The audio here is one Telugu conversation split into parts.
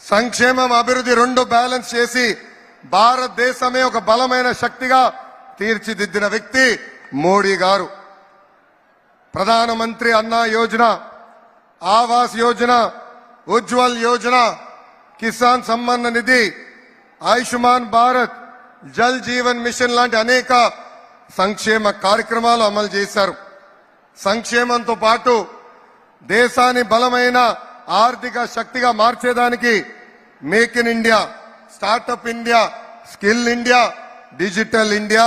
సంక్షేమం అభివృద్ధి రెండు బ్యాలెన్స్ చేసి భారతదేశమే ఒక బలమైన శక్తిగా తీర్చిదిద్దిన వ్యక్తి మోడీ గారు. ప్రధానమంత్రి అన్నా యోజన, ఆవాస్ యోజన, ఉజ్వల్ యోజన, కిసాన్ సమ్మాన్ నిధి, ఆయుష్మాన్ భారత్, జల్ జీవన్ మిషన్ లాంటి అనేక సంక్షేమ కార్యక్రమాలు అమలు చేశారు. సంక్షేమంతో పాటు దేశాన్ని బలమైన ఆర్థిక శక్తిగా మార్చేదానికి make in India, startup India, skill India, digital India,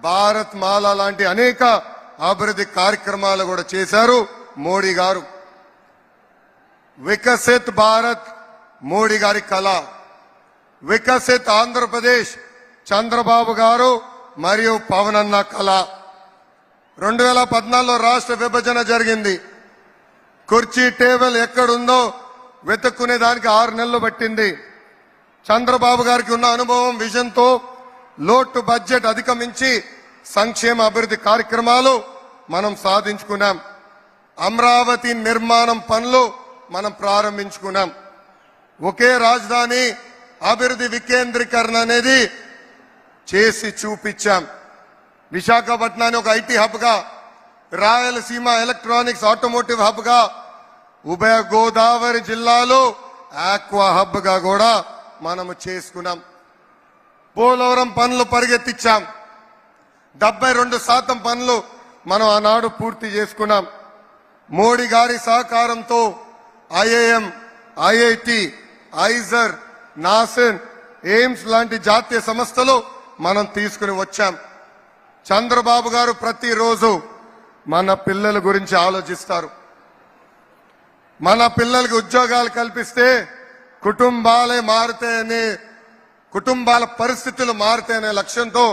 Bharatmala లాంటి అనేక అభివృద్ధి కార్యక్రమాలు కూడా చేశారు మోడీ గారు. వికసిత్ భారత్ మోడీ గారి కళ, వికసిత్ ఆంధ్రప్రదేశ్ చంద్రబాబు గారు మరియు పవన్ అన్న కళ. 2014లో రాష్ట్ర విభజన జరిగింది. కుర్చీ టేబుల్ ఎక్కడుందో వెతుక్కునే దానికి 6 నెలలు పట్టింది. చంద్రబాబు గారికి ఉన్న అనుభవం, విజన్తో లోటు బడ్జెట్ అధిగమించి సంక్షేమ అభివృద్ధి కార్యక్రమాలు మనం సాధించుకున్నాం. అమరావతి నిర్మాణం పనులు మనం ప్రారంభించుకున్నాం. ఒకే రాజధాని అభివృద్ధి వికేంద్రీకరణ అనేది చేసి చూపించాం. విశాఖపట్నాన్ని ఒక ఐటీ హబ్ గా, రాయలసీమ ఎలక్ట్రానిక్స్ ఆటోమోటివ్ హబ్ గా, ఉభయ గోదావరి జిల్లాలో ఆక్వా హబ్ గా కూడా మనము చేసుకున్నాం. పోలవరం పనులు పరిగెత్తించాం. 72% పనులు మనం ఆనాడు పూర్తి చేసుకున్నాం. మోడీ గారి సహకారంతో IIM, IIT, IISER, NACIN, AIIMS లాంటి జాతీయ సంస్థలు మనం తీసుకుని వచ్చాం. చంద్రబాబు గారు ప్రతిరోజు మన పిల్లల గురించి ఆలోచిస్తారు. మన పిల్లలకి ఉద్యోగాలు కల్పిస్తే కుటుంబాలే మారుతాయనే, కుటుంబాల పరిస్థితులు మారుతాయనే లక్ష్యంతో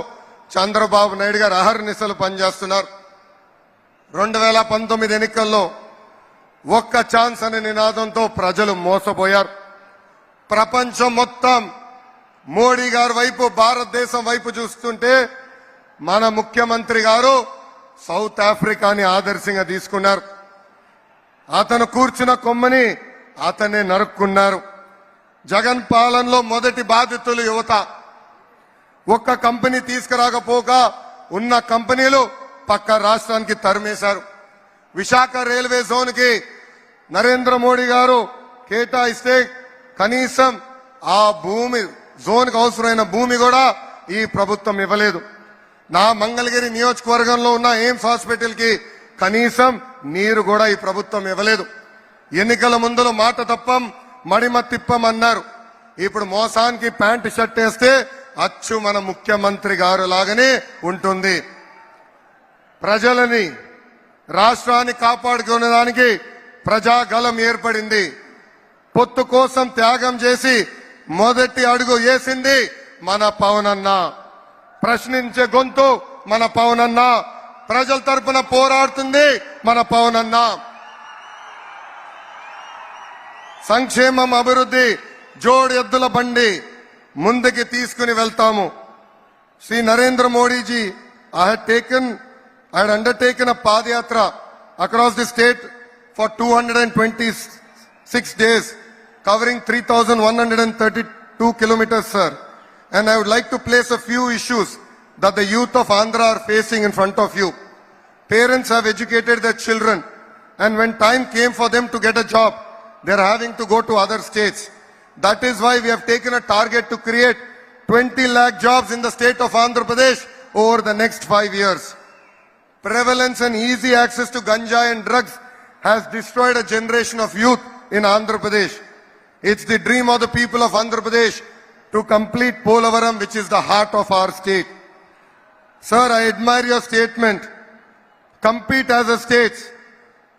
చంద్రబాబు నాయుడు గారు అహర్నిశలు పనిచేస్తున్నారు. 2019 ఎన్నికల్లో ఒక్క ఛాన్స్ అనే నినాదంతో ప్రజలు మోసపోయారు. ప్రపంచం మొత్తం మోడీ గారి వైపు, భారతదేశం వైపు చూస్తుంటే మన ముఖ్యమంత్రి గారు సౌత్ ఆఫ్రికాని ఆదర్శంగా తీసుకున్నారు. అతను కూర్చున్న కొమ్మని అతనే నరుక్కున్నారు. జగన్ పాలనలో మొదటి బాధితులు యువత. ఒక్క కంపెనీ తీసుకురాకపోగా ఉన్న కంపెనీలు పక్క రాష్ట్రానికి తరిమేశారు. విశాఖ రైల్వే జోన్ కి నరేంద్ర మోడీ గారు కేటాయిస్తే కనీసం ఆ భూమి, జోన్ కు అవసరమైన భూమి కూడా ఈ ప్రభుత్వం ఇవ్వలేదు. నా మంగళగిరి నియోజకవర్గంలో ఉన్న ఎయిమ్స్ హాస్పిటల్ కి కనీసం నీరు కూడా ఈ ప్రభుత్వం ఇవ్వలేదు. ఎన్నికల ముందులో మాట తప్పం, మడిమ తిప్పం అన్నారు. ఇప్పుడు మోసానికి ప్యాంటు షర్ట్ వేస్తే అచ్చు మన ముఖ్యమంత్రి గారు లాగానే ఉంటుంది. ప్రజలని, రాష్ట్రాన్ని కాపాడుకునేదానికి ప్రజాగలం ఏర్పడింది. పొత్తు కోసం త్యాగం చేసి మొదటి అడుగు వేసింది మన పవన్ అన్న. ప్రశ్నించే గొంతు మన పవన్ అన్న. ప్రజల తరపున పోరాడుతుంది మన పవన్ అన్న. సంక్షేమం, అభివృద్ధి జోడు ఎద్దుల బండి ముందుకి తీసుకుని వెళ్తాము. Shri Narendra Modiji I had undertaken a padayatra across the state for 226 days, covering 3,132 kilometers, sir. And I would like to place a few issues that the youth of Andhra are facing in front of you. Parents have educated their children, and when time came for them to get a job, they are having to go to other states. That is why we have taken a target to create 20 lakh jobs in the state of Andhra Pradesh over the next 5 years. Prevalence and easy access to ganja and drugs has destroyed a generation of youth in Andhra Pradesh. It's the dream of the people of Andhra Pradesh to complete Polavaram, which is the heart of our state. Sir, I admire your statement. Compete as a state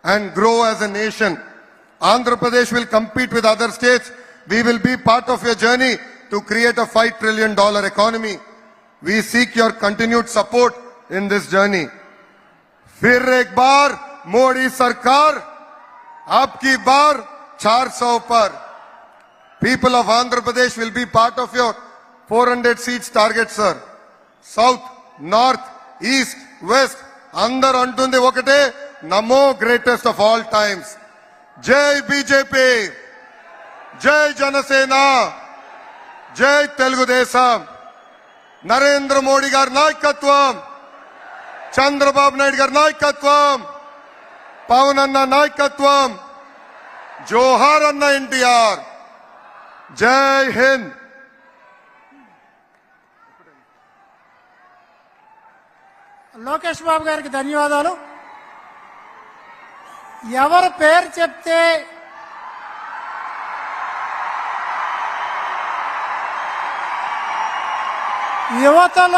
and grow as a nation. Andhra Pradesh will compete with other states. We will be part of your journey to create a $5 trillion economy. We seek your continued support in this journey. फिर एक बार मोदी सरकार, अब की बार 400 पर. People of Andhra Pradesh will be part of your 400 seats target, sir. South, North, East, West, అందరూ అంటుంది ఒకటే, నమో గ్రేటెస్ట్ ఆఫ్ ఆల్ టైమ్స్. జై బీజేపీ. జై జనసేన, జై తెలుగుదేశం. నరేంద్ర మోడీ గారి నాయకత్వం, చంద్రబాబు నాయుడు గారి నాయకత్వం, పవన్ అన్న నాయకత్వం. జోహార్ అన్న ఎన్టీఆర్. జై హింద్. లోకేష్ బాబు గారికి ధన్యవాదాలు. ఎవరు పేరు చెప్తే యువతలో